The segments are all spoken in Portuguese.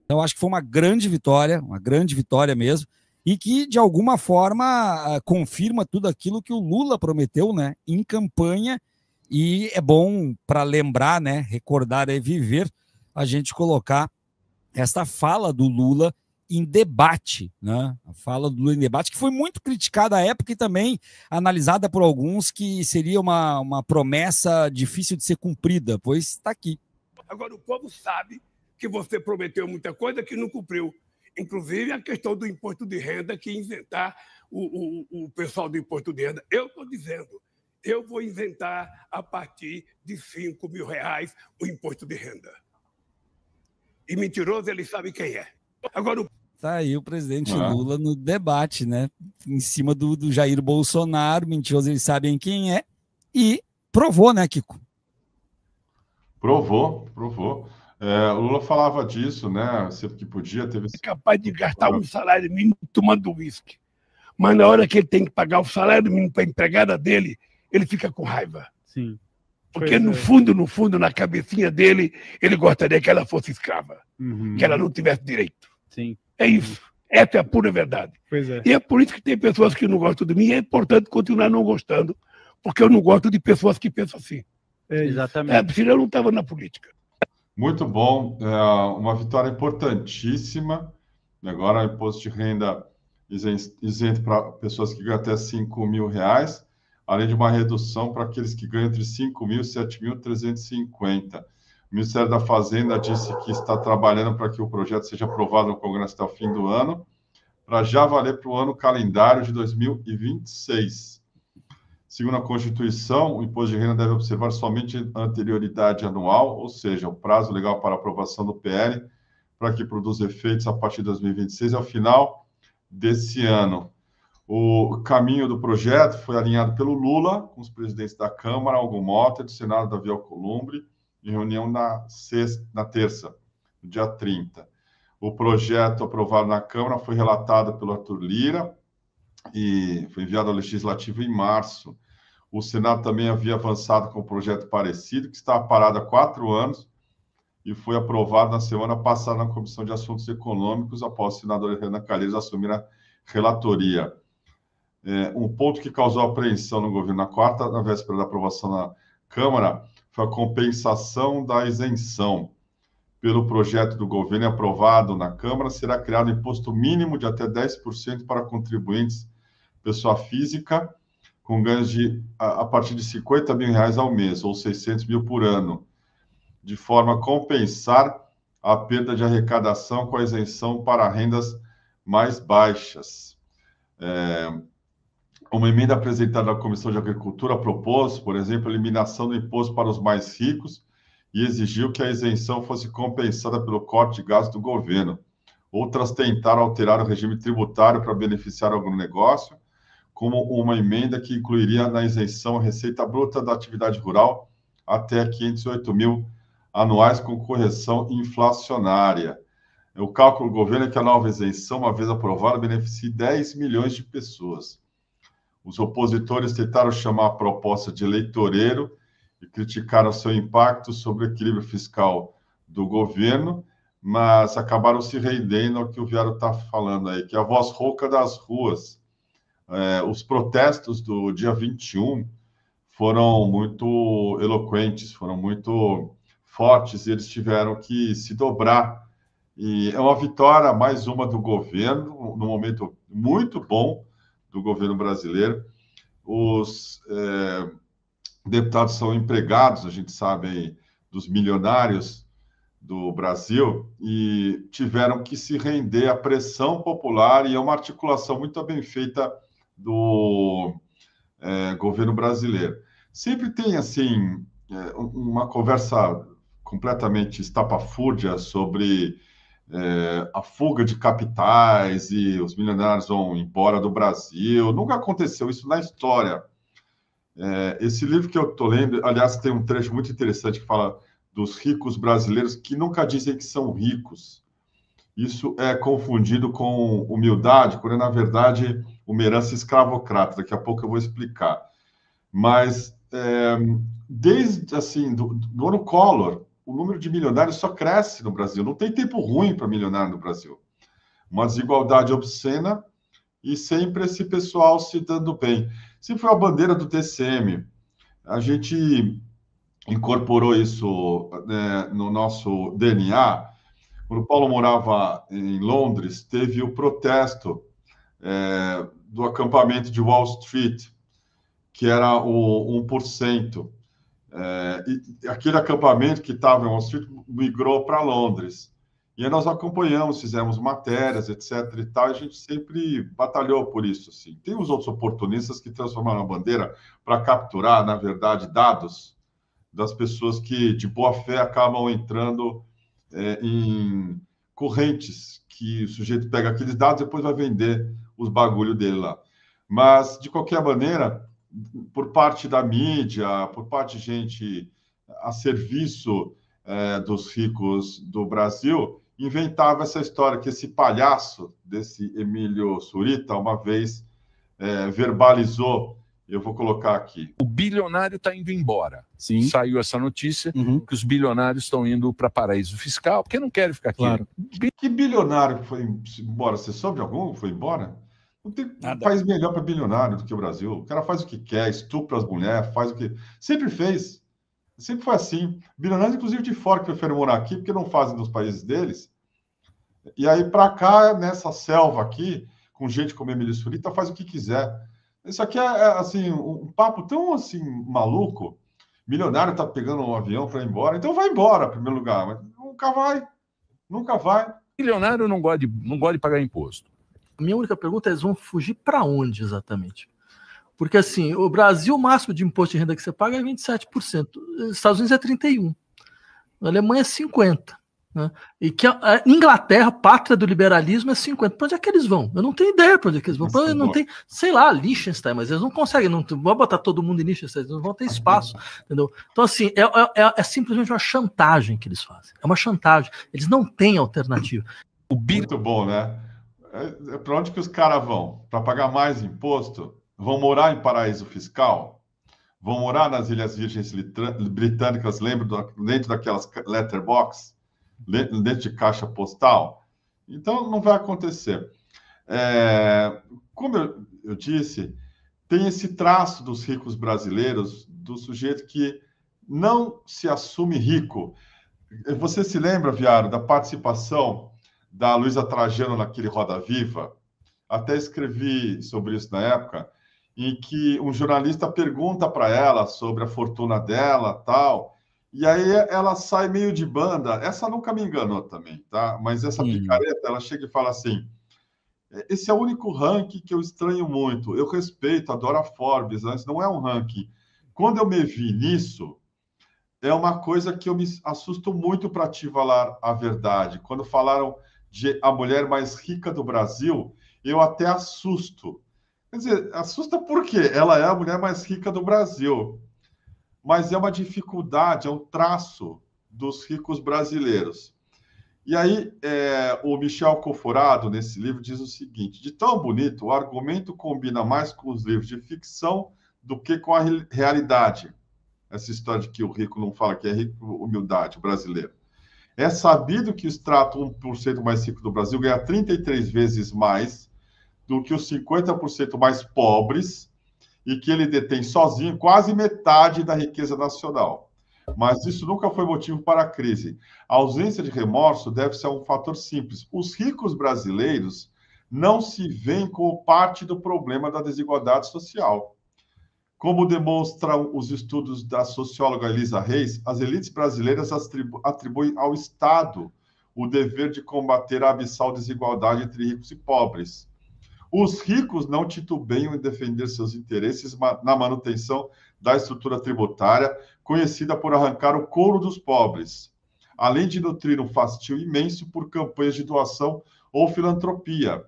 Então, acho que foi uma grande vitória mesmo, e que, de alguma forma, confirma tudo aquilo que o Lula prometeu, né, em campanha, e é bom para lembrar, né, recordar e viver, a gente colocar esta fala do Lula em debate, né? A fala do Lula em debate, que foi muito criticada à época e também analisada por alguns que seria uma promessa difícil de ser cumprida, pois está aqui. Agora, o povo sabe que você prometeu muita coisa que não cumpriu. Inclusive a questão do imposto de renda, que isentar o pessoal do imposto de renda. Eu estou dizendo, eu vou isentar a partir de R$ 5.000 o imposto de renda. E mentiroso, ele sabe quem é. Agora, tá aí o presidente Lula no debate, né? Em cima do Jair Bolsonaro, mentiroso, eles sabem quem é, e provou, né, Kiko? Provou. O Lula falava disso, né? Sempre que podia, teve... É capaz de gastar um salário mínimo tomando uísque. Mas na hora que ele tem que pagar o salário mínimo para a empregada dele, ele fica com raiva. Sim. Porque no fundo, na cabecinha dele, ele gostaria que ela fosse escrava. Que ela não tivesse direito. Sim. É isso. Essa é a pura verdade. Pois é. E é por isso que tem pessoas que não gostam de mim. É importante continuar não gostando, porque eu não gosto de pessoas que pensam assim. Exatamente. Senão eu não estava na política. Muito bom. Uma vitória importantíssima. Agora, imposto de renda isento para pessoas que ganham até R$ 5.000, além de uma redução para aqueles que ganham entre 5.000 e 7.350. O Ministério da Fazenda disse que está trabalhando para que o projeto seja aprovado no Congresso até o fim do ano, para já valer para o ano calendário de 2026. Segundo a Constituição, o imposto de renda deve observar somente a anterioridade anual, ou seja, o prazo legal para aprovação do PL, para que produza efeitos a partir de 2026, ao final desse ano. O caminho do projeto foi alinhado pelo Lula, com os presidentes da Câmara, Algo Mota, e do Senado, Davi Alcolumbre, em reunião na terça, no dia 30. O projeto aprovado na Câmara foi relatado pelo Arthur Lira e foi enviado ao Legislativo em março. O Senado também havia avançado com um projeto parecido, que estava parado há 4 anos e foi aprovado na semana passada na Comissão de Assuntos Econômicos, após o senador Renan Calheiros assumir a relatoria. Um ponto que causou apreensão no governo na véspera da aprovação na Câmara, foi a compensação da isenção. Pelo projeto do governo aprovado na Câmara, será criado um imposto mínimo de até 10% para contribuintes, pessoa física, com ganhos a partir de R$ 50.000 ao mês, ou 600 mil por ano, de forma a compensar a perda de arrecadação com a isenção para rendas mais baixas. Uma emenda apresentada à Comissão de Agricultura propôs, por exemplo, a eliminação do imposto para os mais ricos e exigiu que a isenção fosse compensada pelo corte de gastos do governo. Outras tentaram alterar o regime tributário para beneficiar algum negócio, como uma emenda que incluiria na isenção a receita bruta da atividade rural até 508 mil anuais com correção inflacionária. O cálculo do governo é que a nova isenção, uma vez aprovada, beneficie 10 milhões de pessoas. Os opositores tentaram chamar a proposta de eleitoreiro e criticaram seu impacto sobre o equilíbrio fiscal do governo, mas acabaram se rendendo ao que o Viário está falando aí, que é a voz rouca das ruas. Os protestos do dia 21 foram muito eloquentes, foram muito fortes, e eles tiveram que se dobrar. E é uma vitória, mais uma do governo, num momento muito bom do governo brasileiro. Os deputados são empregados, a gente sabe aí, dos milionários do Brasil, e tiveram que se render à pressão popular, e é uma articulação muito bem feita do governo brasileiro. Sempre tem, assim, uma conversa completamente estapafúrdia sobre a fuga de capitais e os milionários vão embora do Brasil. Nunca aconteceu isso na história. Esse livro que eu estou lendo, aliás, tem um trecho muito interessante que fala dos ricos brasileiros que nunca dizem que são ricos. Isso é confundido com humildade, quando, na verdade, uma herança escravocrata. Daqui a pouco eu vou explicar. Mas, desde, assim, do ano Collor, o número de milionários só cresce no Brasil. Não tem tempo ruim para milionário no Brasil. Uma desigualdade obscena e sempre esse pessoal se dando bem. Sempre foi a bandeira do TCM. A gente incorporou isso, né, no nosso DNA. Quando o Paulo morava em Londres, teve o protesto do acampamento de Wall Street, que era o 1%. E aquele acampamento que estava em Wall Street migrou para Londres. E aí nós acompanhamos, fizemos matérias, etc. e tal, e a gente sempre batalhou por isso. Assim. Tem os outros oportunistas que transformaram a bandeira para capturar, na verdade, dados das pessoas que, de boa fé, acabam entrando em correntes, que o sujeito pega aqueles dados e depois vai vender os bagulho dele lá. Mas, de qualquer maneira, por parte da mídia, por parte de gente a serviço dos ricos do Brasil, inventava essa história que esse palhaço desse Emílio Surita, uma vez verbalizou, eu vou colocar aqui. O bilionário está indo embora. Sim. Saiu essa notícia que os bilionários estão indo para paraíso fiscal, porque não querem ficar aqui. Claro. Que bilionário foi embora? Você soube algum que foi embora? Não tem país melhor para bilionário do que o Brasil. O cara faz o que quer, estupra as mulheres, faz o que... Sempre fez. Sempre foi assim. Bilionários, inclusive, de fora, que preferem morar aqui, porque não fazem nos países deles. E aí, para cá, nessa selva aqui, com gente como Emílio Surita, faz o que quiser. Isso aqui assim, um papo tão assim, maluco. Milionário está pegando um avião para ir embora. Então vai embora, em primeiro lugar. Mas nunca vai. Nunca vai. Bilionário não gosta de pagar imposto. A minha única pergunta é: eles vão fugir para onde exatamente? Porque, assim, o Brasil, o máximo de imposto de renda que você paga é 27%. Os Estados Unidos é 31%. A Alemanha é 50%. Né? E que a Inglaterra, pátria do liberalismo, é 50%. Para onde é que eles vão? Eu não tenho ideia para onde é que eles vão. Não tem, sei lá, Liechtenstein, mas eles não conseguem. Não vou botar todo mundo em Liechtenstein, eles não vão ter espaço. Entendeu? Então, assim, é simplesmente uma chantagem que eles fazem. É uma chantagem. Eles não têm alternativa. Muito bom, né? Para onde que os caras vão? Para pagar mais imposto? Vão morar em paraíso fiscal? Vão morar nas Ilhas Virgens Britânicas, dentro daquelas letterbox? Dentro de caixa postal? Então, não vai acontecer. Como eu disse, tem esse traço dos ricos brasileiros, do sujeito que não se assume rico. Você se lembra, Viário, da participação da Luísa Trajano naquele Roda Viva? Até escrevi sobre isso na época, em que um jornalista pergunta para ela sobre a fortuna dela, tal, e aí ela sai meio de banda. Essa nunca me enganou também, tá? Mas essa picareta, ela chega e fala assim: esse é o único ranking que eu estranho muito. Eu respeito, adoro a Forbes, mas não é um ranking. Quando eu me vi nisso, é uma coisa que eu me assusto muito, para te falar a verdade. Quando falaram de a mulher mais rica do Brasil, eu até assusto. Quer dizer, assusta porque ela é a mulher mais rica do Brasil. Mas é uma dificuldade, é um traço dos ricos brasileiros. E aí, o Michel Conforado, nesse livro, diz o seguinte: de tão bonito, o argumento combina mais com os livros de ficção do que com a realidade. Essa história de que o rico não fala que é rico, humildade, brasileiro. É sabido que o extrato 1% mais rico do Brasil ganha 33 vezes mais do que os 50% mais pobres, e que ele detém sozinho quase metade da riqueza nacional. Mas isso nunca foi motivo para a crise. A ausência de remorso deve-se a um fator simples: os ricos brasileiros não se veem como parte do problema da desigualdade social. Como demonstram os estudos da socióloga Elisa Reis, as elites brasileiras atribuem ao Estado o dever de combater a abissal desigualdade entre ricos e pobres. Os ricos não titubeiam em defender seus interesses na manutenção da estrutura tributária, conhecida por arrancar o couro dos pobres, além de nutrir um fastio imenso por campanhas de doação ou filantropia.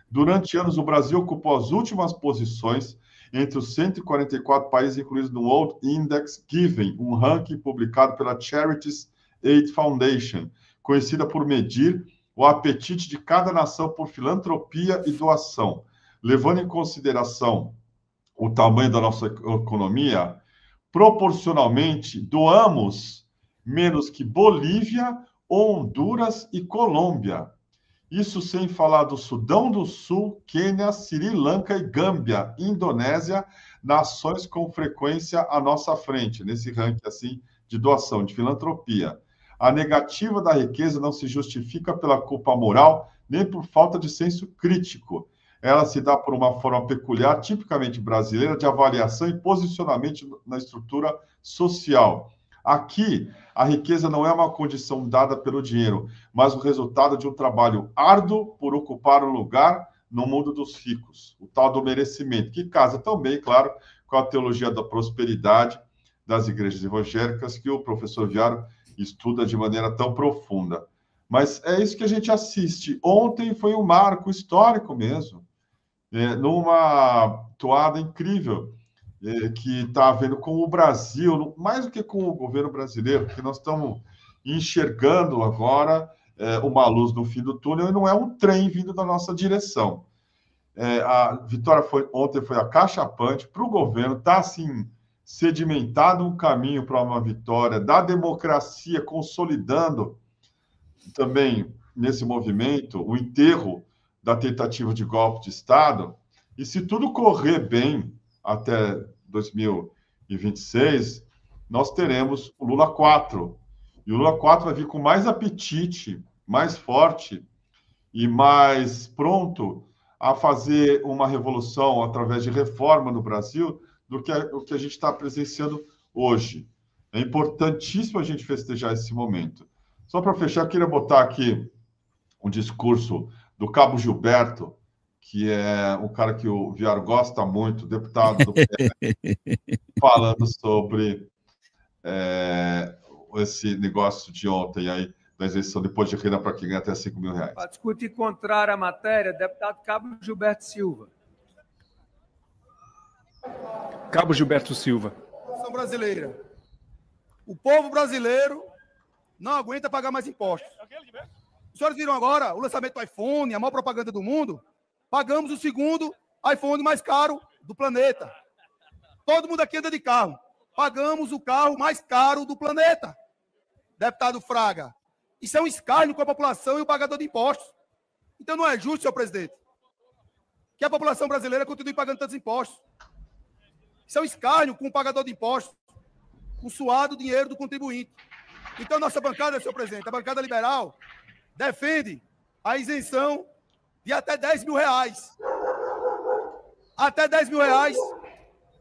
Durante anos, o Brasil ocupou as últimas posições entre os 144 países incluídos no World Index Giving, um ranking publicado pela Charities Aid Foundation, conhecida por medir o apetite de cada nação por filantropia e doação. Levando em consideração o tamanho da nossa economia, proporcionalmente, doamos menos que Bolívia, Honduras e Colômbia. Isso sem falar do Sudão do Sul, Quênia, Sri Lanka e Gâmbia, Indonésia, nações com frequência à nossa frente, nesse ranking assim de doação, de filantropia. A negativa da riqueza não se justifica pela culpa moral, nem por falta de senso crítico. Ela se dá por uma forma peculiar, tipicamente brasileira, de avaliação e posicionamento na estrutura social. Aqui, a riqueza não é uma condição dada pelo dinheiro, mas o resultado de um trabalho árduo por ocupar um lugar no mundo dos ricos, o tal do merecimento, que casa também, claro, com a teologia da prosperidade das igrejas evangélicas, que o professor Viaro estuda de maneira tão profunda. Mas é isso que a gente assiste. Ontem foi um marco histórico mesmo, numa toada incrível, que está havendo com o Brasil, mais do que com o governo brasileiro, porque nós estamos enxergando agora uma luz no fim do túnel, e não é um trem vindo da nossa direção. A vitória ontem foi acachapante para o governo, está assim, sedimentado um caminho para uma vitória da democracia, consolidando também nesse movimento o enterro da tentativa de golpe de Estado, e se tudo correr bem até 2026, nós teremos o Lula 4. E o Lula 4 vai vir com mais apetite, mais forte e mais pronto a fazer uma revolução através de reforma no Brasil do que o que a gente está presenciando hoje. É importantíssimo a gente festejar esse momento. Só para fechar, eu queria botar aqui um discurso do Cabo Gilberto, que é um cara que o Viaro gosta muito, deputado do PL, falando sobre esse negócio de ontem aí, da isenção de imposto de renda para quem ganha até R$5 mil. Para discutir contrário à matéria, deputado Cabo Gilberto Silva. Cabo Gilberto Silva. Brasileira. O povo brasileiro não aguenta pagar mais impostos. Os senhores viram agora o lançamento do iPhone, a maior propaganda do mundo? Pagamos o segundo iPhone mais caro do planeta. Todo mundo aqui anda de carro. Pagamos o carro mais caro do planeta. Deputado Fraga, isso é um escárnio com a população e o pagador de impostos. Então não é justo, senhor presidente, que a população brasileira continue pagando tantos impostos. Isso é um escárnio com o pagador de impostos, com o suado dinheiro do contribuinte. Então nossa bancada, senhor presidente, a bancada liberal, defende a isenção de até R$10 mil. Até R$10 mil,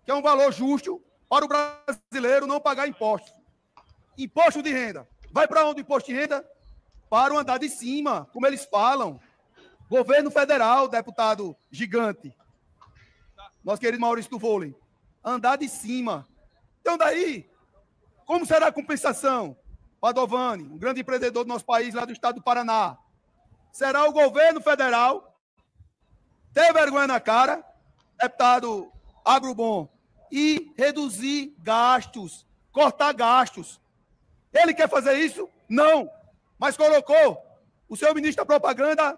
que é um valor justo para o brasileiro não pagar impostos. Imposto de renda. Vai para onde o imposto de renda? Para o andar de cima, como eles falam. Governo federal, deputado gigante. Nosso querido Maurício do Vôlei. Andar de cima. Então daí, como será a compensação? Padovani, um grande empreendedor do nosso país, lá do estado do Paraná. Será o governo federal ter vergonha na cara, deputado Agrobom, e reduzir gastos, cortar gastos. Ele quer fazer isso? Não. Mas colocou o seu ministro da propaganda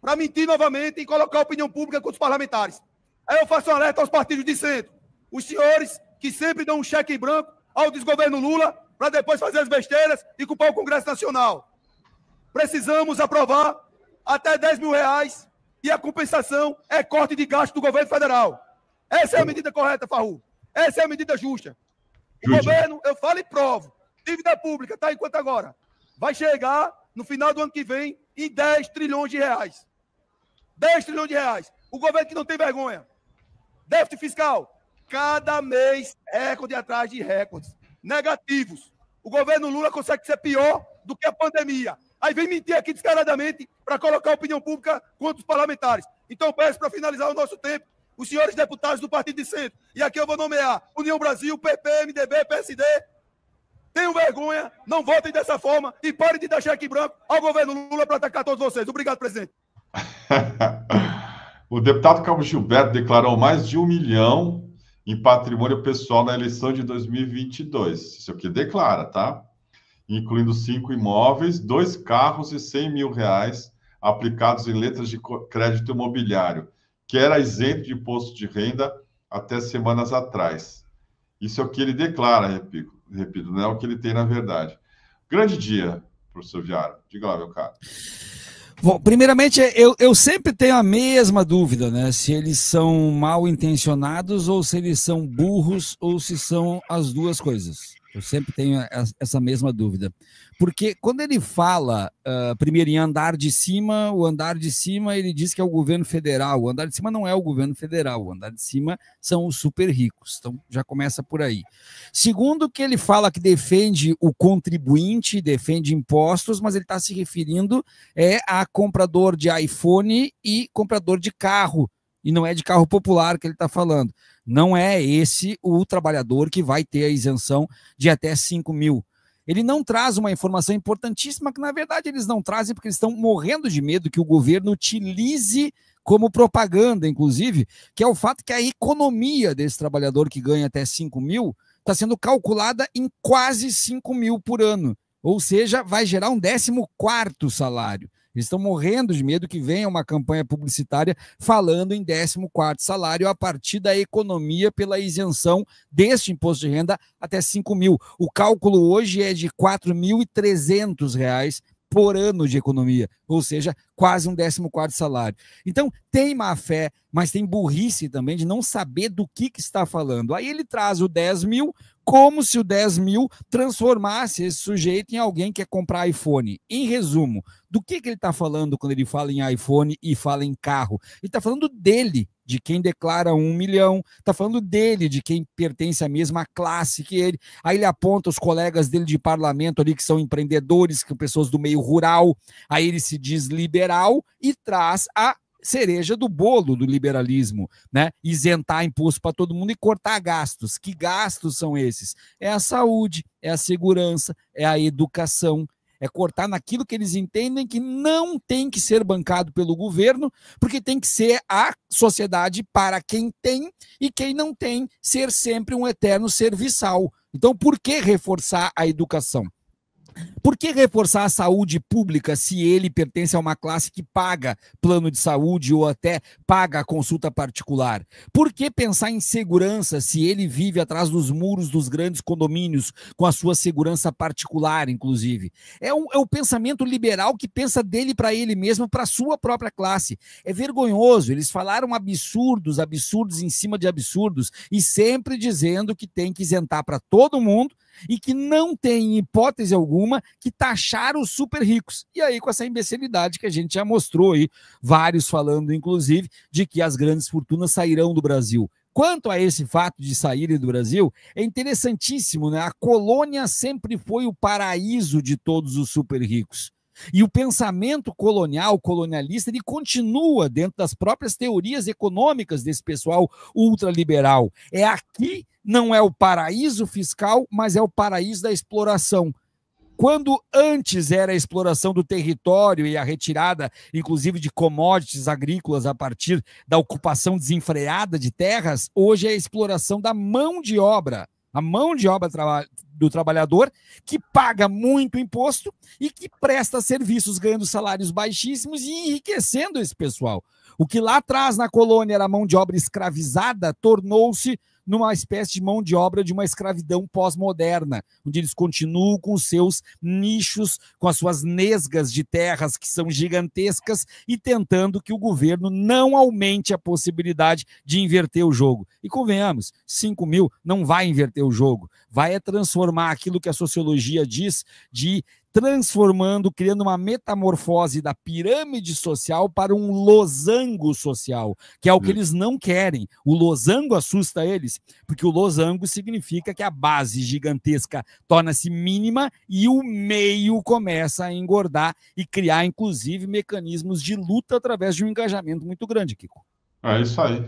para mentir novamente e colocar a opinião pública contra os parlamentares. Aí eu faço um alerta aos partidos de centro. Os senhores que sempre dão um cheque em branco ao desgoverno Lula para depois fazer as besteiras e culpar o Congresso Nacional. Precisamos aprovar até R$10 mil e a compensação é corte de gasto do governo federal. Essa é a medida correta, Farru. Essa é a medida justa. O governo, eu falo e provo, dívida pública, tá enquanto agora, vai chegar no final do ano que vem em R$10 trilhões. R$10 trilhões. O governo que não tem vergonha. Déficit fiscal, cada mês recorde atrás de recordes negativos. O governo Lula consegue ser pior do que a pandemia. Aí vem mentir aqui descaradamente para colocar a opinião pública contra os parlamentares. Então peço para finalizar o nosso tempo, os senhores deputados do Partido de Centro, e aqui eu vou nomear União Brasil, PP, MDB, PSD, tenham vergonha, não votem dessa forma e parem de dar cheque branco ao governo Lula para atacar todos vocês. Obrigado, presidente. O deputado Cabo Gilberto declarou mais de 1 milhão em patrimônio pessoal na eleição de 2022. Isso aqui declara, tá? Incluindo 5 imóveis, 2 carros e R$100 mil aplicados em letras de crédito imobiliário, que era isento de imposto de renda até semanas atrás. Isso é o que ele declara, repito, não é o que ele tem na verdade. Grande dia, professor Viara. Diga lá, meu caro. Bom, primeiramente, eu sempre tenho a mesma dúvida, né? Se eles são mal intencionados ou se eles são burros ou se são as duas coisas. Eu sempre tenho essa mesma dúvida. Porque quando ele fala, primeiro, em andar de cima, o andar de cima ele diz que é o governo federal. O andar de cima não é o governo federal. O andar de cima são os super ricos. Então, já começa por aí. Segundo, que ele fala que defende o contribuinte, defende impostos, mas ele está se referindo a comprador de iPhone e comprador de carro. E não é de carro popular que ele está falando. Não é esse o trabalhador que vai ter a isenção de até 5 mil. Ele não traz uma informação importantíssima que, na verdade, eles não trazem porque eles estão morrendo de medo que o governo utilize como propaganda, inclusive, que é o fato que a economia desse trabalhador que ganha até 5 mil está sendo calculada em quase 5 mil por ano. Ou seja, vai gerar um 14º salário. Eles estão morrendo de medo que venha uma campanha publicitária falando em 14º salário a partir da economia pela isenção deste imposto de renda até 5 mil. O cálculo hoje é de R$ 4.300 por ano de economia, ou seja, quase um 14º salário. Então, tem má fé, mas tem burrice também de não saber do que está falando. Aí ele traz o 10 mil, como se o 10 mil transformasse esse sujeito em alguém que quer comprar iPhone. Em resumo, do que ele está falando quando ele fala em iPhone e fala em carro? Ele está falando dele, de quem declara 1 milhão, está falando dele, de quem pertence à mesma classe que ele. Aí ele aponta os colegas dele de parlamento ali que são empreendedores, que são pessoas do meio rural, aí ele se diz liberal e traz a cereja do bolo do liberalismo, né? Isentar imposto para todo mundo e cortar gastos. Que gastos são esses? É a saúde, é a segurança, é a educação, é cortar naquilo que eles entendem que não tem que ser bancado pelo governo, porque tem que ser a sociedade para quem tem e quem não tem ser sempre um eterno serviçal. Então, por que reforçar a educação? Por que reforçar a saúde pública se ele pertence a uma classe que paga plano de saúde ou até paga a consulta particular? Por que pensar em segurança se ele vive atrás dos muros dos grandes condomínios com a sua segurança particular, inclusive? É o pensamento liberal que pensa dele para ele mesmo, para a sua própria classe. É vergonhoso, eles falaram absurdos em cima de absurdos e sempre dizendo que tem que isentar para todo mundo e que não tem hipótese alguma que taxar os super ricos. E aí com essa imbecilidade que a gente já mostrou aí, vários falando inclusive de que as grandes fortunas sairão do Brasil. Quanto a esse fato de saírem do Brasil, é interessantíssimo, né? A colônia sempre foi o paraíso de todos os super ricos. E o pensamento colonial, colonialista, ele continua dentro das próprias teorias econômicas desse pessoal ultraliberal. É aqui, não é o paraíso fiscal, mas é o paraíso da exploração. Quando antes era a exploração do território e a retirada, inclusive, de commodities agrícolas a partir da ocupação desenfreada de terras, hoje é a exploração da mão de obra. A mão de obra do trabalhador que paga muito imposto e que presta serviços ganhando salários baixíssimos e enriquecendo esse pessoal. O que lá atrás na colônia era mão de obra escravizada tornou-se numa espécie de mão de obra de uma escravidão pós-moderna, onde eles continuam com os seus nichos, com as suas nesgas de terras que são gigantescas e tentando que o governo não aumente a possibilidade de inverter o jogo. E convenhamos, 5 mil não vai inverter o jogo, vai transformar aquilo que a sociologia diz de transformando, criando uma metamorfose da pirâmide social para um losango social, que é o que eles não querem. O losango assusta eles, porque o losango significa que a base gigantesca torna-se mínima e o meio começa a engordar e criar, inclusive, mecanismos de luta através de um engajamento muito grande, Kiko. É isso aí.